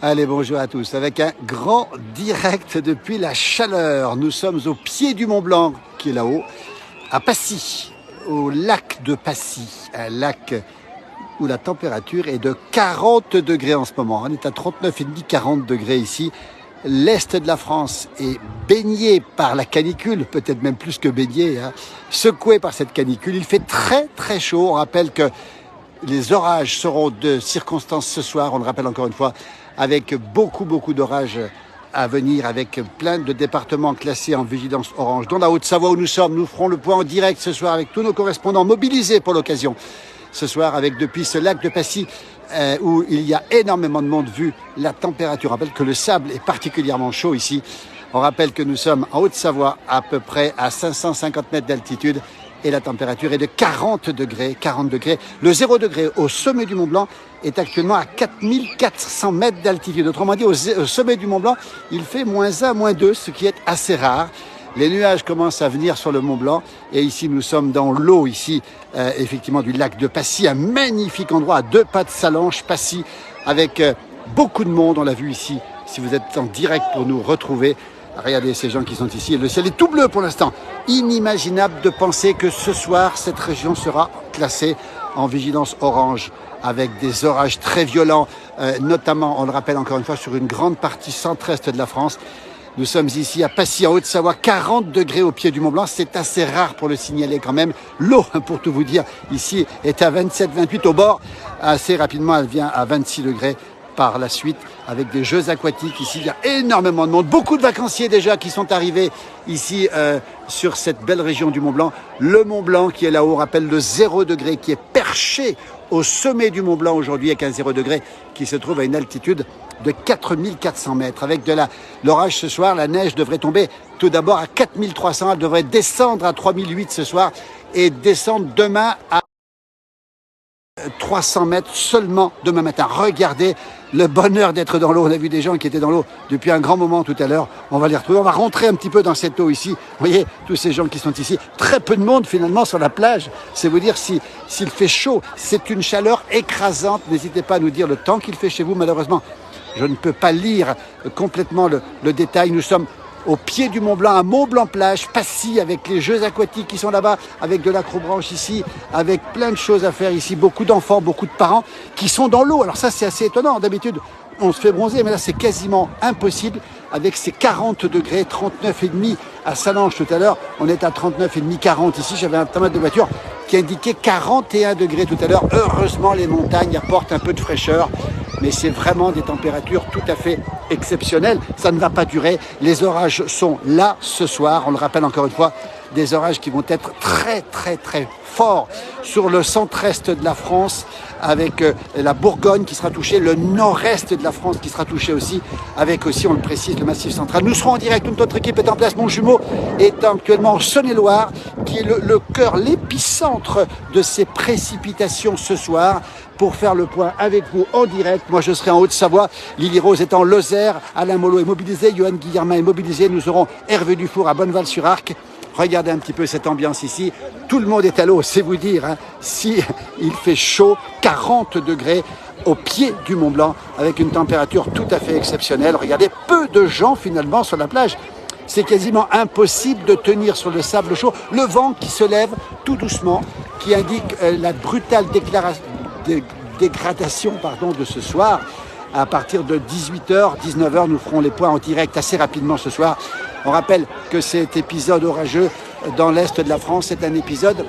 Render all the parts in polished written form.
Allez, bonjour à tous. Avec un grand direct depuis la chaleur. Nous sommes au pied du Mont Blanc, qui est là-haut, à Passy, au lac de Passy. Un lac où la température est de 40 degrés en ce moment. On est à 39,5, 40 degrés ici. L'Est de la France est baigné par la canicule, peut-être même plus que baigné, secoué par cette canicule. Il fait très très chaud. On rappelle que les orages seront de circonstance ce soir, on le rappelle encore une fois, avec beaucoup d'orages à venir, avec plein de départements classés en vigilance orange. Dans la Haute-Savoie où nous sommes, nous ferons le point en direct ce soir avec tous nos correspondants mobilisés pour l'occasion. Ce soir, avec depuis ce lac de Passy, où il y a énormément de monde vu la température. On rappelle que le sable est particulièrement chaud ici. On rappelle que nous sommes en Haute-Savoie, à peu près à 550 mètres d'altitude. Et la température est de 40 degrés. Le 0 degré au sommet du Mont Blanc est actuellement à 4400 mètres d'altitude. Autrement dit, au sommet du Mont Blanc, il fait -1, -2, ce qui est assez rare. Les nuages commencent à venir sur le Mont Blanc. Et ici, nous sommes dans l'eau, effectivement, du lac de Passy. Un magnifique endroit à 2 pas de Sallanches, Passy, avec beaucoup de monde. On l'a vu ici, si vous êtes en direct pour nous retrouver. Regardez ces gens qui sont ici. Le ciel est tout bleu pour l'instant. Inimaginable de penser que ce soir, cette région sera classée en vigilance orange avec des orages très violents, notamment, on le rappelle encore une fois, sur une grande partie centre-est de la France. Nous sommes ici à Passy, en Haute-Savoie, 40 degrés au pied du Mont Blanc. C'est assez rare pour le signaler quand même. L'eau, pour tout vous dire, ici est à 27, 28 au bord. Assez rapidement, elle vient à 26 degrés. Par la suite, avec des jeux aquatiques ici, il y a énormément de monde, beaucoup de vacanciers déjà qui sont arrivés ici sur cette belle région du Mont Blanc. Le Mont Blanc qui est là-haut, on rappelle le 0 degré qui est perché au sommet du Mont Blanc aujourd'hui avec un 0 degré qui se trouve à une altitude de 4400 mètres. Avec l'orage ce soir, la neige devrait tomber tout d'abord à 4300, elle devrait descendre à 3008 ce soir et descendre demain à 300 mètres seulement demain matin. Regardez le bonheur d'être dans l'eau. On a vu des gens qui étaient dans l'eau depuis un grand moment tout à l'heure. On va les retrouver. On va rentrer un petit peu dans cette eau ici. Vous voyez, tous ces gens qui sont ici. Très peu de monde finalement sur la plage. C'est vous dire s'il fait chaud. C'est une chaleur écrasante. N'hésitez pas à nous dire le temps qu'il fait chez vous. Malheureusement, je ne peux pas lire complètement le détail. Nous sommes au pied du Mont Blanc, à Mont-Blanc-Plage, Passy, avec les jeux aquatiques qui sont là-bas, avec de l'acrobranche ici, avec plein de choses à faire ici, beaucoup d'enfants, beaucoup de parents qui sont dans l'eau. Alors ça, c'est assez étonnant. D'habitude, on se fait bronzer, mais là, c'est quasiment impossible avec ces 40 degrés, 39,5 à Sallanches tout à l'heure. On est à 39,5, 40 ici. J'avais un thermomètre de voiture qui indiquait 41 degrés tout à l'heure. Heureusement, les montagnes apportent un peu de fraîcheur. Mais c'est vraiment des températures tout à fait exceptionnelles. Ça ne va pas durer. Les orages sont là ce soir. On le rappelle encore une fois, des orages qui vont être très forts sur le centre-est de la France, avec la Bourgogne qui sera touchée, le nord-est de la France qui sera touché aussi, avec aussi, on le précise, le Massif central. Nous serons en direct, toute notre équipe est en place. Mon jumeau est actuellement en Saône-et-Loire, qui est le cœur, l'épicentre de ces précipitations ce soir, pour faire le point avec vous en direct. Moi, je serai en Haute-Savoie. Lily Rose est en Lozère. Alain Mollo est mobilisé. Johan Guillermin est mobilisé. Nous aurons Hervé Dufour à Bonneval-sur-Arc. Regardez un petit peu cette ambiance ici. Tout le monde est à l'eau, c'est vous dire. Si il fait chaud, 40 degrés au pied du Mont Blanc, avec une température tout à fait exceptionnelle. Regardez, peu de gens finalement sur la plage. C'est quasiment impossible de tenir sur le sable chaud. Le vent qui se lève tout doucement, qui indique la brutale dégradation de ce soir. À partir de 18h, 19h, nous ferons les points en direct assez rapidement ce soir. On rappelle que cet épisode orageux dans l'Est de la France est un épisode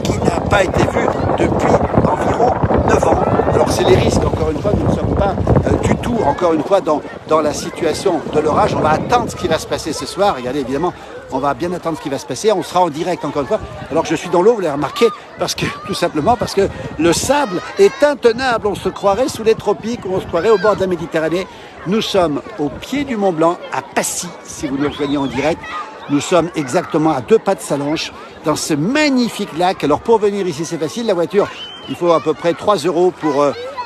qui n'a pas été vu depuis environ 9 ans. Alors c'est les risques, encore une fois, nous ne sommes pas du tout, encore une fois, dans la situation de l'orage. On va attendre ce qui va se passer ce soir. Regardez, évidemment, on va bien attendre ce qui va se passer. On sera en direct, encore une fois. Alors que je suis dans l'eau, vous l'avez remarqué, tout simplement parce que le sable est intenable. On se croirait sous les tropiques ou on se croirait au bord de la Méditerranée. Nous sommes au pied du Mont Blanc, à Passy, si vous nous rejoignez en direct. Nous sommes exactement à 2 pas de Sallanches, dans ce magnifique lac. Alors pour venir ici, c'est facile, la voiture, il faut à peu près 3 €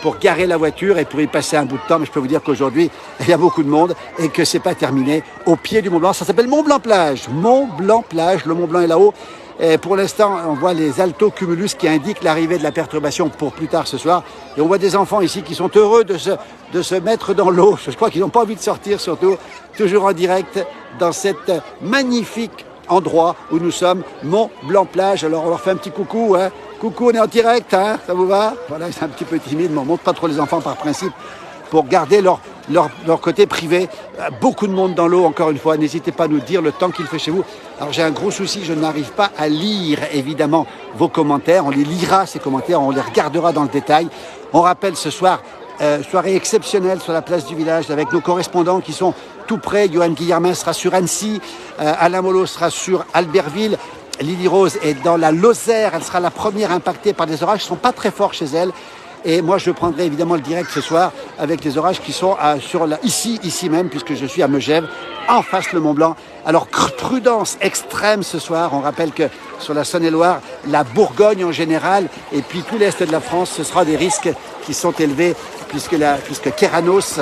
pour garer la voiture et pour y passer un bout de temps. Mais je peux vous dire qu'aujourd'hui, il y a beaucoup de monde et que c'est pas terminé. Au pied du Mont Blanc, ça s'appelle Mont-Blanc-Plage. Mont-Blanc-Plage, le Mont Blanc est là-haut. Et pour l'instant, on voit les altocumulus qui indiquent l'arrivée de la perturbation pour plus tard ce soir. Et on voit des enfants ici qui sont heureux de se mettre dans l'eau. Je crois qu'ils n'ont pas envie de sortir, surtout, toujours en direct, dans cette magnifique endroit où nous sommes, Mont-Blanc-Plage. Alors on leur fait un petit coucou, hein. Coucou, on est en direct, hein, ça vous va? Voilà, c'est un petit peu timide, mais on ne montre pas trop les enfants par principe pour garder leur côté privé. Beaucoup de monde dans l'eau, encore une fois. N'hésitez pas à nous dire le temps qu'il fait chez vous. Alors j'ai un gros souci, je n'arrive pas à lire évidemment vos commentaires. On les lira, ces commentaires, on les regardera dans le détail. On rappelle ce soir, soirée exceptionnelle sur la place du village avec nos correspondants qui sont tout près. Johan Guillermin sera sur Annecy, Alain Mollo sera sur Albertville. Lily Rose est dans la Lozère, elle sera la première impactée par des orages qui ne sont pas très forts chez elle. Et moi, je prendrai évidemment le direct ce soir avec les orages qui sont ici même, puisque je suis à Megève, en face le Mont Blanc. Alors, prudence extrême ce soir. On rappelle que sur la Saône-et-Loire, la Bourgogne en général, et puis tout l'Est de la France, ce sera des risques qui sont élevés, puisque Keranos,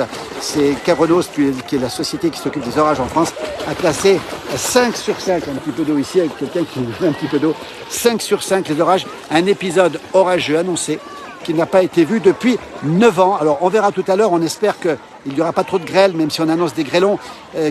qui est la société qui s'occupe des orages en France, a classé 5 sur 5, un petit peu d'eau ici, avec quelqu'un qui nous met un petit peu d'eau, 5 sur 5 les orages, un épisode orageux annoncé, qui n'a pas été vu depuis 9 ans. Alors on verra tout à l'heure, on espère qu'il n'y aura pas trop de grêle, même si on annonce des grêlons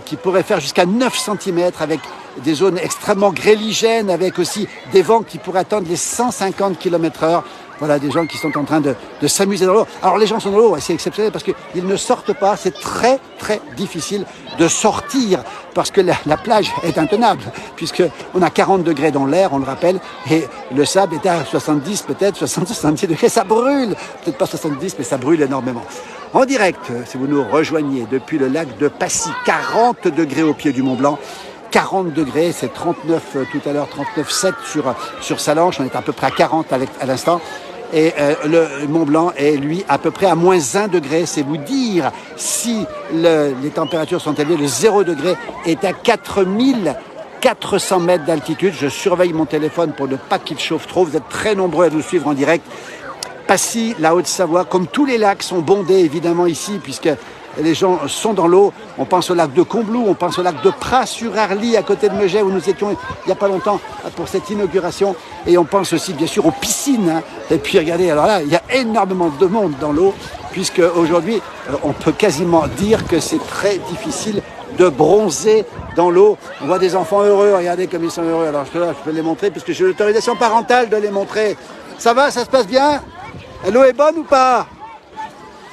qui pourraient faire jusqu'à 9 cm avec des zones extrêmement grêligènes, avec aussi des vents qui pourraient atteindre les 150 km/h. Voilà, des gens qui sont en train de s'amuser dans l'eau. Alors les gens sont dans l'eau, c'est exceptionnel parce qu'ils ne sortent pas. C'est très très difficile de sortir parce que la plage est intenable, puisqu'on a 40 degrés dans l'air, on le rappelle, et le sable est à 70, peut-être 60-70 degrés. Ça brûle, peut-être pas 70, mais ça brûle énormément. En direct, si vous nous rejoignez depuis le lac de Passy, 40 degrés au pied du Mont Blanc. 40 degrés, c'est 39 tout à l'heure, 39,7 sur Salanches, on est à peu près à 40 à l'instant. Et le Mont Blanc est, lui, à peu près à moins 1 degré. C'est vous dire si les températures sont élevées. Le 0 degré est à 4400 mètres d'altitude. Je surveille mon téléphone pour ne pas qu'il chauffe trop. Vous êtes très nombreux à nous suivre en direct. Passy, la Haute-Savoie, comme tous les lacs, sont bondés évidemment ici, puisque les gens sont dans l'eau. On pense au lac de Combloux, on pense au lac de Pras-sur-Arly, à côté de Megève, où nous étions il n'y a pas longtemps pour cette inauguration. Et on pense aussi, bien sûr, aux piscines, hein. Et puis, regardez, alors là, il y a énormément de monde dans l'eau, puisque aujourd'hui, on peut quasiment dire que c'est très difficile de bronzer dans l'eau. On voit des enfants heureux, regardez comme ils sont heureux. Alors, je peux les montrer, puisque j'ai l'autorisation parentale de les montrer. Ça va, ça se passe bien? L'eau est bonne ou pas?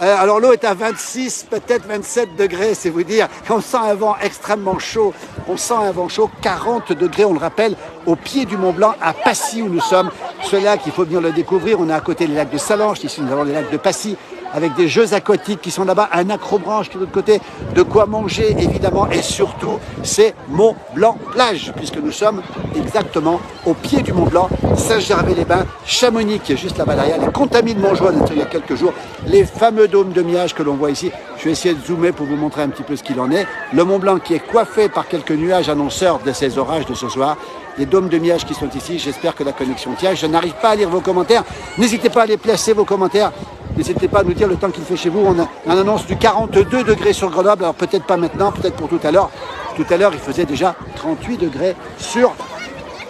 Alors l'eau est à 26, peut-être 27 degrés, c'est vous dire. On sent un vent extrêmement chaud. On sent un vent chaud, 40 degrés, on le rappelle, au pied du Mont Blanc, à Passy où nous sommes. Ce lac, il faut venir le découvrir. On est à côté des lacs de Salanches, ici nous avons les lacs de Passy, avec des jeux aquatiques qui sont là-bas, un acrobranche qui est de l'autre côté, de quoi manger évidemment, et surtout c'est Mont Blanc plage, puisque nous sommes exactement au pied du Mont Blanc, Saint-Gervais-les-Bains, Chamonix qui est juste là-bas derrière, les Contamines de Montjoie il y a quelques jours, les fameux dômes de nuages que l'on voit ici. Je vais essayer de zoomer pour vous montrer un petit peu ce qu'il en est. Le Mont Blanc qui est coiffé par quelques nuages annonceurs de ces orages de ce soir. Les dômes de nuages qui sont ici, j'espère que la connexion tient. Je n'arrive pas à lire vos commentaires. N'hésitez pas à les placer, vos commentaires. N'hésitez pas à nous dire le temps qu'il fait chez vous. On a une annonce du 42 degrés sur Grenoble. Alors peut-être pas maintenant, peut-être pour tout à l'heure. Tout à l'heure, il faisait déjà 38 degrés sur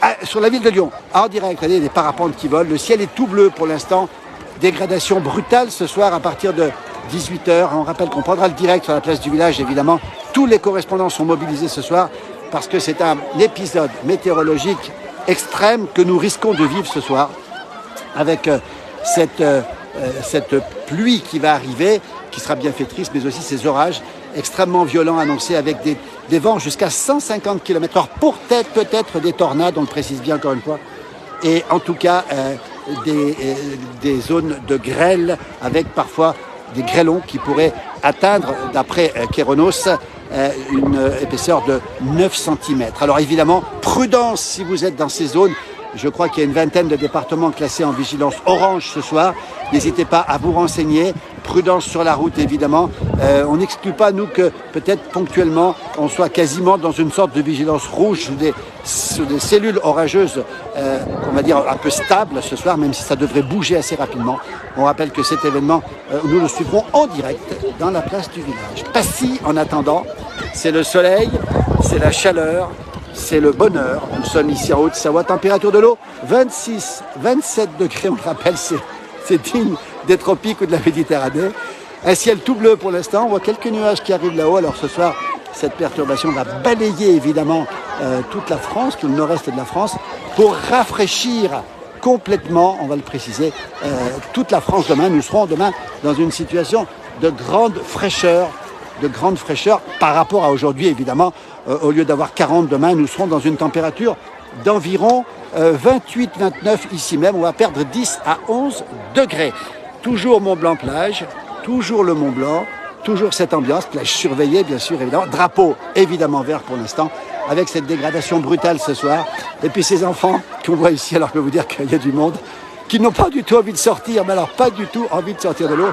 la ville de Lyon. En direct, regardez les parapentes qui volent. Le ciel est tout bleu pour l'instant. Dégradation brutale ce soir à partir de 18h. On rappelle qu'on prendra le direct sur la place du village, évidemment. Tous les correspondants sont mobilisés ce soir parce que c'est un épisode météorologique extrême que nous risquons de vivre ce soir avec cette pluie qui va arriver, qui sera bienfaitrice, mais aussi ces orages extrêmement violents annoncés avec des vents jusqu'à 150 km/h, pour peut-être des tornades, on le précise bien encore une fois, et en tout cas des zones de grêle avec parfois des grêlons qui pourraient atteindre, d'après Kéronos, une épaisseur de 9 cm. Alors évidemment, prudence si vous êtes dans ces zones. Je crois qu'il y a une vingtaine de départements classés en vigilance orange ce soir. N'hésitez pas à vous renseigner. Prudence sur la route, évidemment. On n'exclut pas, nous, que peut-être ponctuellement, on soit quasiment dans une sorte de vigilance rouge sur des cellules orageuses, on va dire un peu stables ce soir, même si ça devrait bouger assez rapidement. On rappelle que cet événement, nous le suivrons en direct dans la place du village. Passy, en attendant, c'est le soleil, c'est la chaleur, c'est le bonheur. Nous sommes ici en Haute-Savoie, température de l'eau 26, 27 degrés, on le rappelle, c'est digne des tropiques ou de la Méditerranée. Un ciel tout bleu pour l'instant, on voit quelques nuages qui arrivent là-haut. Alors ce soir, cette perturbation va balayer évidemment toute la France, tout le nord-est de la France, pour rafraîchir complètement, on va le préciser, toute la France demain. Nous serons demain dans une situation de grande fraîcheur par rapport à aujourd'hui évidemment. Au lieu d'avoir 40 demain, nous serons dans une température d'environ 28-29 ici même. On va perdre 10 à 11 degrés. Toujours Mont-Blanc-Plage, toujours le Mont-Blanc, toujours cette ambiance, plage surveillée bien sûr évidemment, drapeau évidemment vert pour l'instant, avec cette dégradation brutale ce soir. Et puis ces enfants qu'on voit ici, alors je peux vous dire qu'il y a du monde, qui n'ont pas du tout envie de sortir, mais alors pas du tout envie de sortir de l'eau.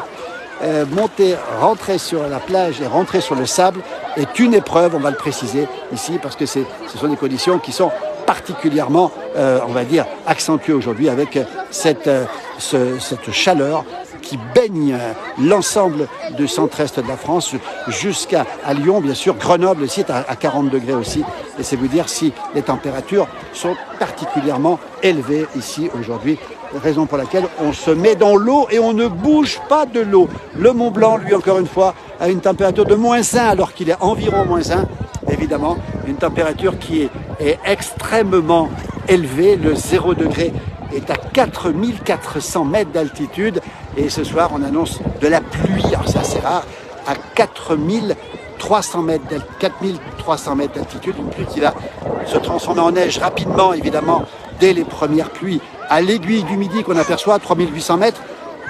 Monter, rentrer sur la plage et rentrer sur le sable est une épreuve, on va le préciser ici, parce que ce sont des conditions qui sont particulièrement, on va dire, accentuées aujourd'hui avec cette chaleur qui baigne l'ensemble du centre-est de la France jusqu'à Lyon, bien sûr, Grenoble aussi est à 40 degrés aussi. Et c'est vous dire si les températures sont particulièrement élevées ici aujourd'hui. Raison pour laquelle on se met dans l'eau et on ne bouge pas de l'eau. Le Mont Blanc, lui, encore une fois, a une température de -1 alors qu'il est environ -1. Évidemment, une température qui est extrêmement élevée. Le 0 degré est à 4400 mètres d'altitude. Et ce soir, on annonce de la pluie, alors c'est assez rare, à 4300 mètres d'altitude. Une pluie qui va se transformer en neige rapidement, évidemment, dès les premières pluies. À l'aiguille du midi qu'on aperçoit à 3800 mètres.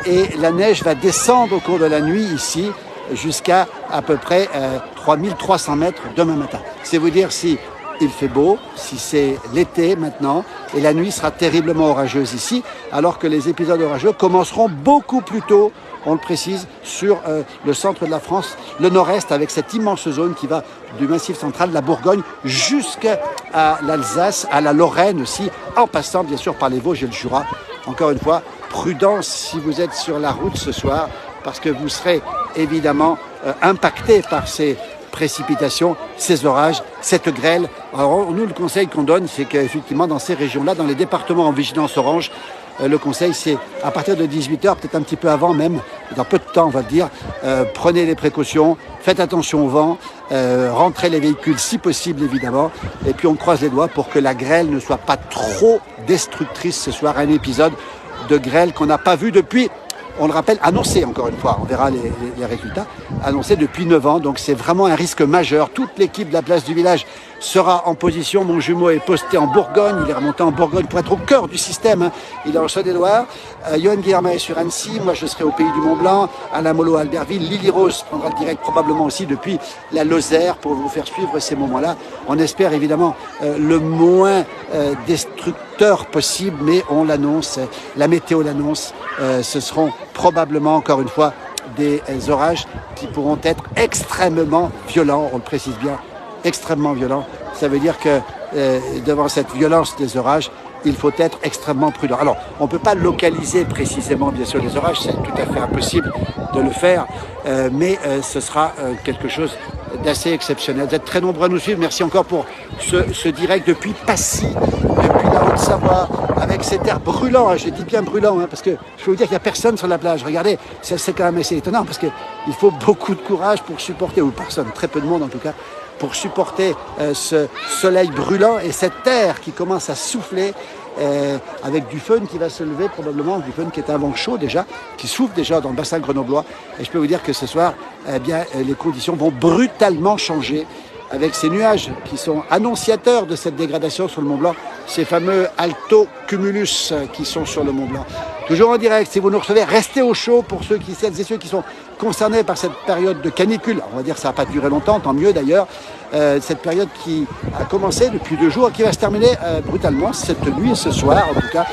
Et la neige va descendre au cours de la nuit ici jusqu'à à peu près 3300 mètres demain matin. C'est vous dire si il fait beau, si c'est l'été maintenant, et la nuit sera terriblement orageuse ici, alors que les épisodes orageux commenceront beaucoup plus tôt, on le précise, sur le centre de la France, le nord-est, avec cette immense zone qui va du Massif central, de la Bourgogne, jusqu'à l'Alsace, à la Lorraine aussi, en passant bien sûr par les Vosges et le Jura. Encore une fois, prudence si vous êtes sur la route ce soir, parce que vous serez évidemment impacté par ces précipitations, ces orages, cette grêle. Alors nous, le conseil qu'on donne, c'est qu'effectivement dans ces régions-là, dans les départements en vigilance orange, le conseil c'est à partir de 18h, peut-être un petit peu avant même, dans peu de temps on va dire, prenez les précautions, faites attention au vent, rentrez les véhicules si possible évidemment, et puis on croise les doigts pour que la grêle ne soit pas trop destructrice ce soir. Un épisode de grêle qu'on n'a pas vu depuis, on le rappelle, annoncé encore une fois, on verra les résultats, annoncé depuis 9 ans, donc c'est vraiment un risque majeur. Toute l'équipe de la place du village sera en position. Mon jumeau est posté en Bourgogne, il est remonté en Bourgogne pour être au cœur du système, hein. Il est en Saône-et-Loire, Johan Guillermin est sur Annecy, moi je serai au Pays du Mont-Blanc, Alain Molo à Albertville, Lily Rose prendra le direct probablement aussi depuis la Lozère pour vous faire suivre ces moments-là. On espère évidemment le moins destructeur possible, mais on l'annonce, la météo l'annonce, ce seront probablement encore une fois des orages qui pourront être extrêmement violents, on le précise bien, extrêmement violents. Ça veut dire que devant cette violence des orages, il faut être extrêmement prudent. Alors, on ne peut pas localiser précisément, bien sûr, les orages, c'est tout à fait impossible de le faire, mais ce sera quelque chose d'assez exceptionnel. Vous êtes très nombreux à nous suivre. Merci encore pour ce direct depuis Passy, depuis la Haute-Savoie, avec cet air brûlant. Je dis bien brûlant, hein, parce que je peux vous dire qu'il n'y a personne sur la plage. Regardez, c'est quand même assez étonnant, parce qu'il faut beaucoup de courage pour supporter, ou personne, très peu de monde en tout cas, pour supporter ce soleil brûlant et cette terre qui commence à souffler avec du fun qui va se lever probablement, du fun qui est un vent chaud déjà, qui souffle déjà dans le bassin grenoblois. Et je peux vous dire que ce soir, eh bien, les conditions vont brutalement changer avec ces nuages qui sont annonciateurs de cette dégradation sur le Mont Blanc, ces fameux altocumulus qui sont sur le Mont Blanc. Toujours en direct, si vous nous recevez, restez au chaud pour celles et ceux qui sont concernés par cette période de canicule. On va dire que ça n'a pas duré longtemps, tant mieux d'ailleurs. Cette période qui a commencé depuis 2 jours, qui va se terminer brutalement cette nuit, ce soir en tout cas.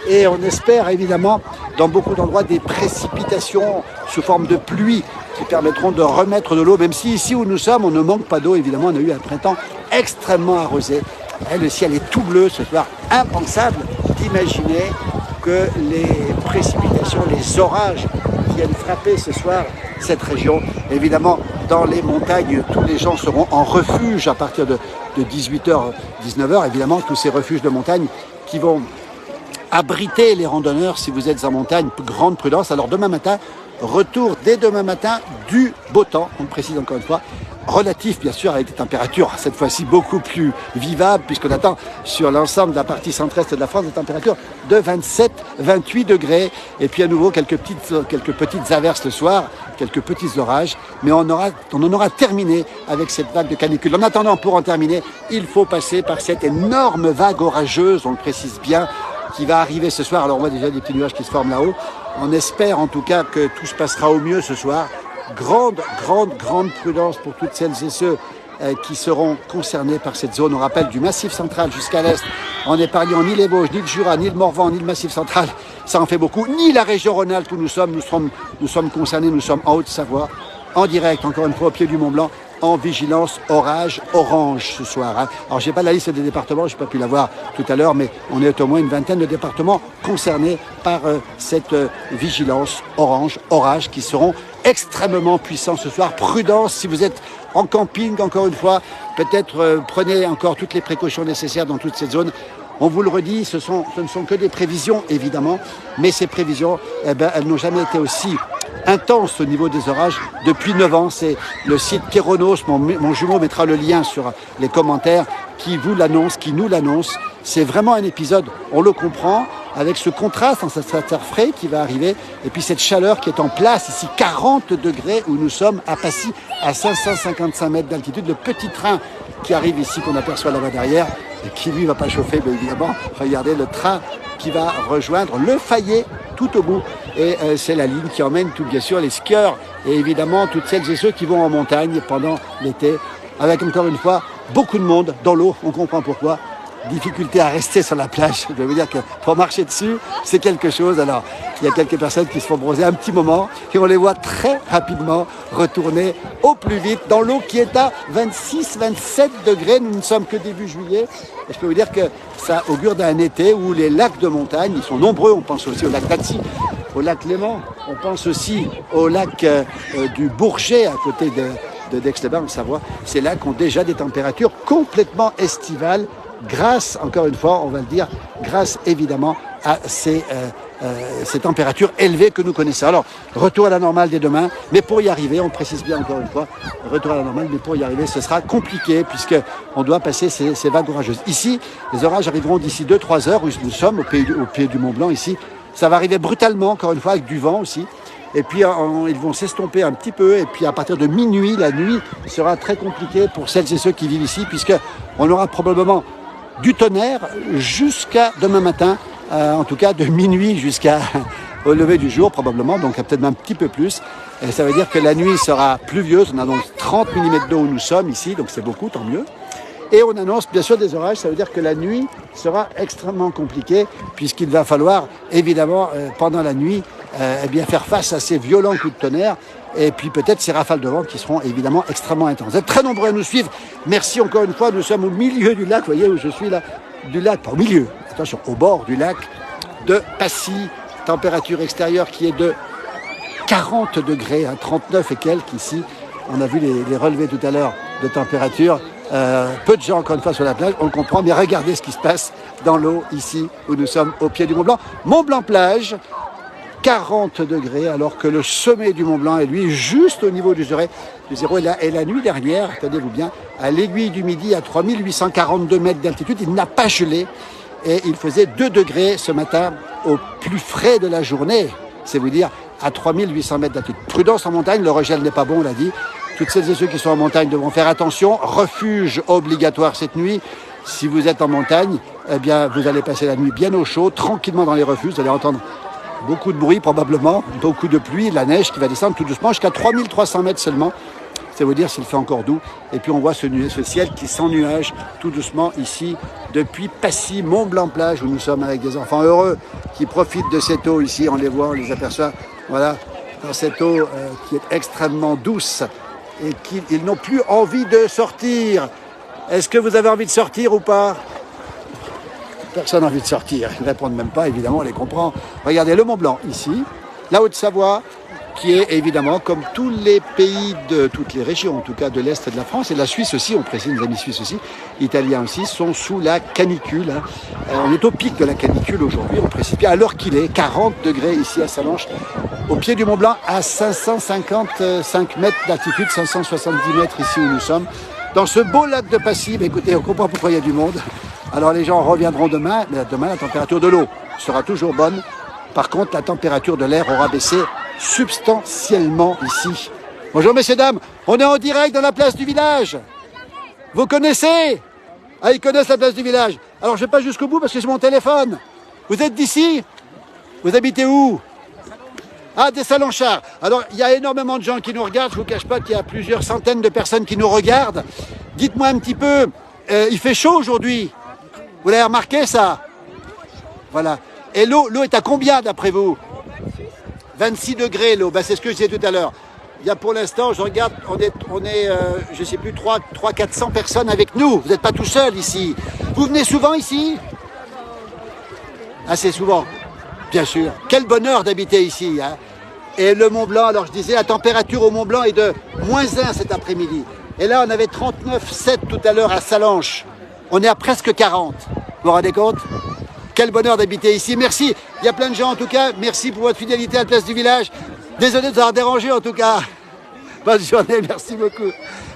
Et on espère évidemment dans beaucoup d'endroits des précipitations sous forme de pluie qui permettront de remettre de l'eau, même si ici où nous sommes, on ne manque pas d'eau. Évidemment, on a eu un printemps extrêmement arrosé. Et le ciel est tout bleu ce soir. Impensable d'imaginer que les précipitations, les orages qui viennent frapper ce soir cette région. Évidemment, dans les montagnes, tous les gens seront en refuge à partir de 18h, 19h. Évidemment, tous ces refuges de montagne qui vont abriter les randonneurs si vous êtes en montagne. Grande prudence. Alors demain matin, retour dès demain matin du beau temps, on le précise encore une fois, relatif bien sûr avec des températures cette fois-ci beaucoup plus vivables puisqu'on attend sur l'ensemble de la partie centre-est de la France des températures de 27-28 degrés et puis à nouveau quelques petites averses le soir, quelques petits orages, mais on en aura terminé avec cette vague de canicule. En attendant, pour en terminer, il faut passer par cette énorme vague orageuse, on le précise bien, qui va arriver ce soir. Alors on voit déjà des petits nuages qui se forment là-haut. On espère en tout cas que tout se passera au mieux ce soir. Grande prudence pour toutes celles et ceux qui seront concernés par cette zone. On rappelle du Massif central jusqu'à l'est, en épargnant ni les Vosges, ni le Jura, ni le Morvan, ni le Massif central. Ça en fait beaucoup. Ni la région Rhône-Alpes où nous sommes concernés. Nous sommes en Haute-Savoie, en direct, encore une fois, au pied du Mont-Blanc, en vigilance orage orange ce soir. Hein. Alors, j'ai pas la liste des départements, j'ai pas pu la voir tout à l'heure, mais on est au moins une vingtaine de départements concernés par cette vigilance orage, qui seront extrêmement puissants ce soir. Prudence, si vous êtes en camping, encore une fois, peut-être prenez encore toutes les précautions nécessaires dans toute cette zone. On vous le redit, ce ne sont que des prévisions, évidemment, mais ces prévisions, elles n'ont jamais été aussi intenses au niveau des orages depuis 9 ans. C'est le site Kéronos, mon jumeau mettra le lien sur les commentaires, qui nous l'annonce. C'est vraiment un épisode, on le comprend, avec ce contraste en cet air frais qui va arriver, et puis cette chaleur qui est en place ici, 40 degrés où nous sommes à Passy, à 555 mètres d'altitude. Le petit train qui arrive ici, qu'on aperçoit là-bas derrière, et qui lui va pas chauffer, bien évidemment. Regardez le train qui va rejoindre le Fayet tout au bout. Et c'est la ligne qui emmène tout bien sûr les skieurs et évidemment toutes celles et ceux qui vont en montagne pendant l'été. Avec encore une fois beaucoup de monde dans l'eau, on comprend pourquoi. Difficulté à rester sur la plage. Je vais vous dire que pour marcher dessus, c'est quelque chose. Alors, il y a quelques personnes qui se font bronzer un petit moment et on les voit très rapidement retourner au plus vite dans l'eau qui est à 26-27 degrés. Nous ne sommes que début juillet. Et je peux vous dire que ça augure d'un été où les lacs de montagne, ils sont nombreux. On pense aussi au lac d'Annecy, au lac Léman. On pense aussi au lac du Bourget à côté de d'Aix-les-Bains en Savoie. Ces lacs ont déjà des températures complètement estivales. Grâce, encore une fois, on va le dire, grâce évidemment à ces températures élevées que nous connaissons. Alors, retour à la normale dès demain, mais pour y arriver, on précise bien encore une fois, retour à la normale, mais pour y arriver, ce sera compliqué puisqu'on doit passer ces vagues orageuses. Ici, les orages arriveront d'ici 2-3 heures où nous sommes, au pied du Mont-Blanc ici. Ça va arriver brutalement, encore une fois, avec du vent aussi. Et puis, ils vont s'estomper un petit peu. Et puis, à partir de minuit, la nuit sera très compliquée pour celles et ceux qui vivent ici puisqu'on aura probablement du tonnerre jusqu'à demain matin, en tout cas de minuit jusqu'au lever du jour probablement, donc peut-être même un petit peu plus. Et ça veut dire que la nuit sera pluvieuse, on annonce 30 mm d'eau où nous sommes ici, donc c'est beaucoup, tant mieux. Et on annonce bien sûr des orages, ça veut dire que la nuit sera extrêmement compliquée puisqu'il va falloir évidemment pendant la nuit faire face à ces violents coups de tonnerre. Et puis peut-être ces rafales de vent qui seront évidemment extrêmement intenses. Vous êtes très nombreux à nous suivre. Merci encore une fois. Nous sommes au milieu du lac. Vous voyez où je suis là, du lac, pas au milieu, attention, au bord du lac de Passy. Température extérieure qui est de 40 degrés, 39 et quelques ici. On a vu les relevés tout à l'heure de température. Peu de gens encore une fois sur la plage, on le comprend, mais regardez ce qui se passe dans l'eau ici où nous sommes au pied du Mont-Blanc. Mont-Blanc-Plage, 40 degrés, alors que le sommet du Mont-Blanc est lui juste au niveau du zéro. Et la nuit dernière, tenez-vous bien, à l'aiguille du Midi, à 3842 mètres d'altitude, il n'a pas gelé. Et il faisait 2 degrés ce matin au plus frais de la journée. C'est vous dire, à 3800 mètres d'altitude. Prudence en montagne, le regel n'est pas bon, on l'a dit. Toutes celles et ceux qui sont en montagne devront faire attention. Refuge obligatoire cette nuit. Si vous êtes en montagne, eh bien, vous allez passer la nuit bien au chaud, tranquillement dans les refuges. Vous allez entendre beaucoup de bruit probablement, beaucoup de pluie, la neige qui va descendre tout doucement jusqu'à 3300 mètres seulement. C'est vous dire s'il fait encore doux. Et puis on voit ce ciel qui sans nuages tout doucement ici depuis Passy, Mont-Blanc-Plage où nous sommes avec des enfants heureux qui profitent de cette eau ici. On les voit, on les aperçoit. Voilà, dans cette eau qui est extrêmement douce et qu'ils n'ont plus envie de sortir. Est-ce que vous avez envie de sortir ou pas ? Personne n'a envie de sortir. Ils ne répondent même pas, évidemment, on les comprend. Regardez le Mont-Blanc ici, la Haute-Savoie, qui est évidemment, comme tous les pays de toutes les régions, en tout cas de l'Est de la France, et de la Suisse aussi, on précise, nos amis suisses aussi, italiens aussi, sont sous la canicule. Hein. On est au pic de la canicule aujourd'hui, on précise bien, alors qu'il est 40 degrés ici à Sallanches, au pied du Mont Blanc, à 555 mètres d'altitude, 570 mètres ici où nous sommes, dans ce beau lac de Passy. Mais écoutez, on comprend pourquoi il y a du monde. Alors les gens reviendront demain, mais demain la température de l'eau sera toujours bonne. Par contre, la température de l'air aura baissé substantiellement ici. Bonjour messieurs, dames, on est en direct dans la place du village. Vous connaissez? Ah, ils connaissent la place du village. Alors je vais pas jusqu'au bout parce que c'est mon téléphone. Vous êtes d'ici? Vous habitez où? Ah, des Sallonchards. Alors, il y a énormément de gens qui nous regardent. Je ne vous cache pas qu'il y a plusieurs centaines de personnes qui nous regardent. Dites-moi un petit peu, il fait chaud aujourd'hui? Vous l'avez remarqué, ça? Voilà. Et l'eau est à combien, d'après vous? 26 degrés, l'eau. Ben, c'est ce que je disais tout à l'heure. Il y a pour l'instant, je regarde, on est je ne sais plus, 300-400 personnes avec nous. Vous n'êtes pas tout seul ici. Vous venez souvent ici? Assez souvent. Bien sûr. Quel bonheur d'habiter ici. Hein. Et le Mont Blanc, alors je disais, la température au Mont Blanc est de -1 cet après-midi. Et là, on avait 39,7 tout à l'heure à Sallanches. On est à presque 40. Vous vous rendez compte? Quel bonheur d'habiter ici. Merci. Il y a plein de gens en tout cas. Merci pour votre fidélité à la place du village. Désolé de vous avoir dérangé en tout cas. Bonne journée. Merci beaucoup.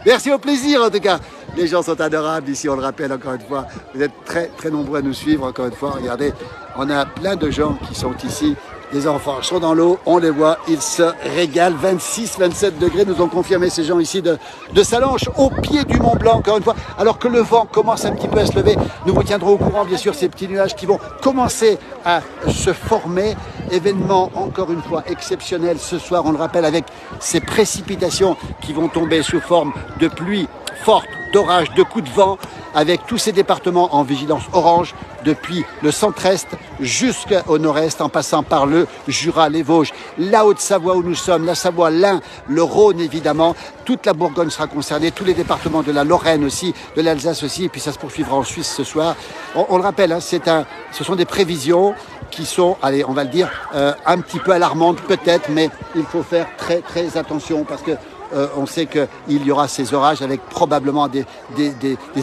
Merci, au plaisir en tout cas. Les gens sont adorables ici, on le rappelle encore une fois. Vous êtes très très nombreux à nous suivre encore une fois. Regardez, on a plein de gens qui sont ici. Les enfants sont dans l'eau, on les voit, ils se régalent. 26-27 degrés, nous ont confirmé ces gens ici de Sallanches, au pied du Mont Blanc, encore une fois. Alors que le vent commence un petit peu à se lever, nous vous tiendrons au courant, bien sûr, ces petits nuages qui vont commencer à se former. Événement, encore une fois, exceptionnel ce soir, on le rappelle, avec ces précipitations qui vont tomber sous forme de pluie forte, d'orage, de coups de vent, avec tous ces départements en vigilance orange, depuis le centre-est jusqu'au nord-est, en passant par le Jura, les Vosges, la Haute-Savoie où nous sommes, la Savoie, l'Ain, le Rhône évidemment, toute la Bourgogne sera concernée, tous les départements de la Lorraine aussi, de l'Alsace aussi, et puis ça se poursuivra en Suisse ce soir. On le rappelle, hein, ce sont des prévisions qui sont, allez, on va le dire, un petit peu alarmantes peut-être, mais il faut faire très très attention parce que on sait qu'il y aura ces orages avec probablement des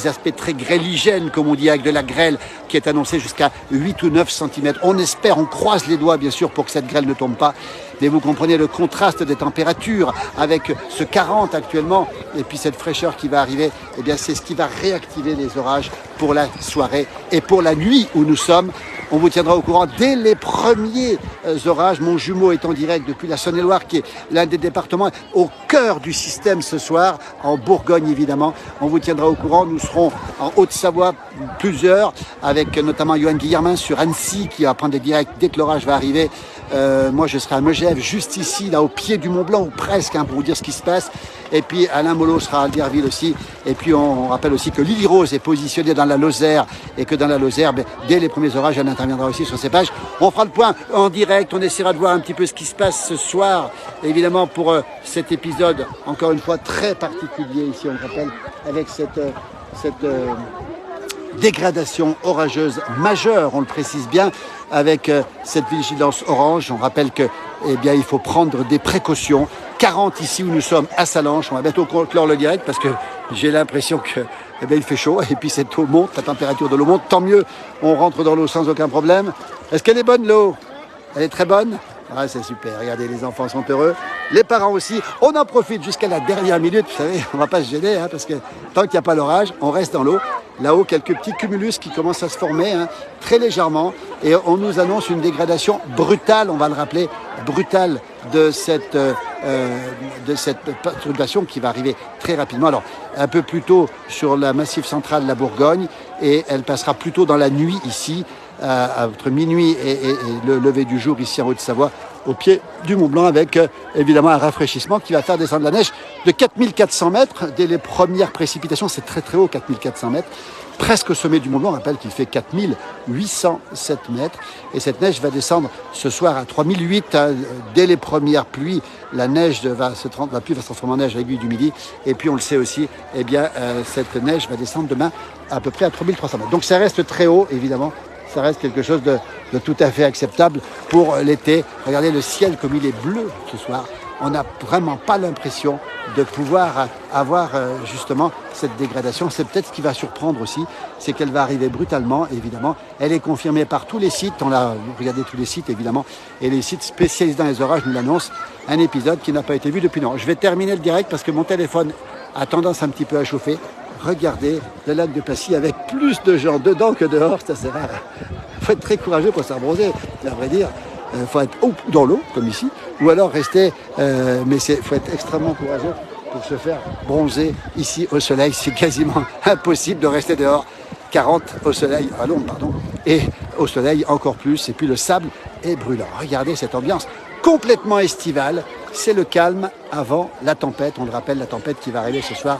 aspects très grêligènes, comme on dit, avec de la grêle qui est annoncée jusqu'à 8 ou 9 cm. On espère, on croise les doigts bien sûr pour que cette grêle ne tombe pas. Mais vous comprenez le contraste des températures avec ce 40 actuellement et puis cette fraîcheur qui va arriver, eh bien c'est ce qui va réactiver les orages pour la soirée et pour la nuit où nous sommes. On vous tiendra au courant dès les premiers orages. Mon jumeau est en direct depuis la Saône-et-Loire, qui est l'un des départements au cœur du système ce soir, en Bourgogne évidemment. On vous tiendra au courant. Nous serons en Haute-Savoie, plusieurs, avec notamment Johan Guillermin sur Annecy, qui va prendre des directs dès que l'orage va arriver. Moi, je serai à Megève, juste ici, là, au pied du Mont Blanc, ou presque, hein, pour vous dire ce qui se passe. Et puis, Alain Molot sera à Alderville aussi. Et puis, on rappelle aussi que l'Île Rose est positionnée dans la Lozère, et que dans la Lozère, dès les premiers orages, elle interviendra aussi sur ces pages. On fera le point en direct, on essaiera de voir un petit peu ce qui se passe ce soir, évidemment, pour cet épisode, encore une fois, très particulier ici, on le rappelle, avec cette dégradation orageuse majeure, on le précise bien, avec cette vigilance orange. On rappelle que, eh bien, il faut prendre des précautions. 40 ici où nous sommes à Sallanches. On va bientôt clore le direct parce que j'ai l'impression que, eh bien, il fait chaud et puis cette eau monte, la température de l'eau monte. Tant mieux, on rentre dans l'eau sans aucun problème. Est-ce qu'elle est bonne l'eau? Elle est très bonne? Ah, c'est super, regardez, les enfants sont heureux, les parents aussi. On en profite jusqu'à la dernière minute, vous savez, on ne va pas se gêner, hein, parce que tant qu'il n'y a pas l'orage, on reste dans l'eau. Là-haut, quelques petits cumulus qui commencent à se former, hein, très légèrement, et on nous annonce une dégradation brutale, on va le rappeler, brutale de cette perturbation qui va arriver très rapidement. Alors, un peu plus tôt sur la massif central de la Bourgogne, et elle passera plus tôt dans la nuit ici, entre minuit et le lever du jour ici en Haute-Savoie, au pied du Mont Blanc, avec évidemment un rafraîchissement qui va faire descendre la neige de 4400 mètres. Dès les premières précipitations, c'est très très haut, 4400 mètres, presque au sommet du Mont Blanc. On rappelle qu'il fait 4807 mètres. Et cette neige va descendre ce soir à 3008. Dès les premières pluies, la pluie va se transformer en neige à l'aiguille du midi. Et puis on le sait aussi, eh bien, cette neige va descendre demain à peu près à 3300 mètres. Donc ça reste très haut, évidemment. Ça reste quelque chose de tout à fait acceptable pour l'été. Regardez le ciel comme il est bleu ce soir. on n'a vraiment pas l'impression de pouvoir avoir justement cette dégradation. C'est peut-être ce qui va surprendre aussi, c'est qu'elle va arriver brutalement, évidemment. Elle est confirmée par tous les sites, on a regardé tous les sites évidemment, et les sites spécialisés dans les orages nous l'annoncent, un épisode qui n'a pas été vu depuis longtemps. Je vais terminer le direct parce que mon téléphone a tendance un petit peu à chauffer. Regardez le lac de Passy avec plus de gens dedans que dehors, ça c'est rare. Il faut être très courageux pour s'abronzer, à vrai dire. Il faut être dans l'eau, comme ici, ou alors rester, mais il faut être extrêmement courageux pour se faire bronzer ici au soleil. C'est quasiment impossible de rester dehors. 40 au soleil, à l'ombre, pardon, et au soleil encore plus. Et puis le sable est brûlant. Regardez cette ambiance complètement estivale. C'est le calme avant la tempête. On le rappelle, la tempête qui va arriver ce soir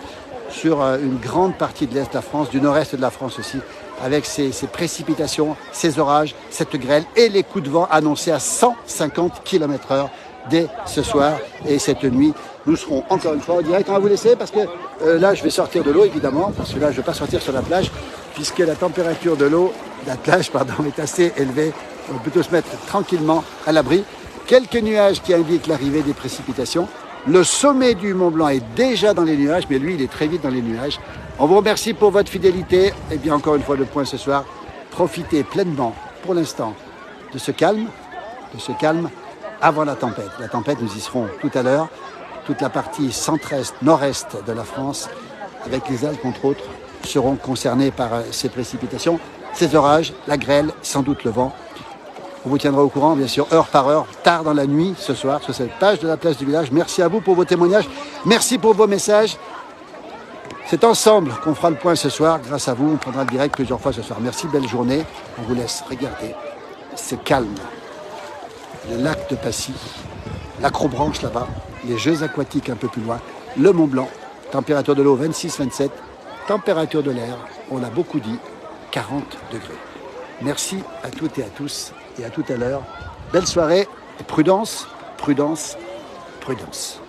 sur une grande partie de l'Est de la France, du nord-est de la France aussi, avec ces précipitations, ces orages, cette grêle et les coups de vent annoncés à 150 km/h dès ce soir et cette nuit. Nous serons encore une fois au direct. On va vous laisser parce que là, je vais sortir de l'eau évidemment, parce que là, je ne vais pas sortir sur la plage, puisque la température de l'eau, la plage, pardon, est assez élevée. On va plutôt se mettre tranquillement à l'abri. Quelques nuages qui indiquent l'arrivée des précipitations. Le sommet du Mont Blanc est déjà dans les nuages, mais lui, il est très vite dans les nuages. On vous remercie pour votre fidélité. Et bien, encore une fois, le point ce soir. Profitez pleinement, pour l'instant, de ce calme avant la tempête. La tempête, nous y serons tout à l'heure. Toute la partie centre-est, nord-est de la France, avec les Alpes, entre autres, seront concernés par ces précipitations, ces orages, la grêle, sans doute le vent. On vous tiendra au courant, bien sûr, heure par heure, tard dans la nuit, ce soir, sur cette page de la Place du Village. Merci à vous pour vos témoignages. Merci pour vos messages. C'est ensemble qu'on fera le point ce soir. Grâce à vous, on prendra le direct plusieurs fois ce soir. Merci, belle journée. On vous laisse regarder. C'est calme. Le lac de Passy, l'Acrobranche là-bas, les Jeux aquatiques un peu plus loin, le Mont Blanc, température de l'eau 26-27, température de l'air, on l'a beaucoup dit, 40 degrés. Merci à toutes et à tous et à tout à l'heure. Belle soirée et prudence, prudence, prudence.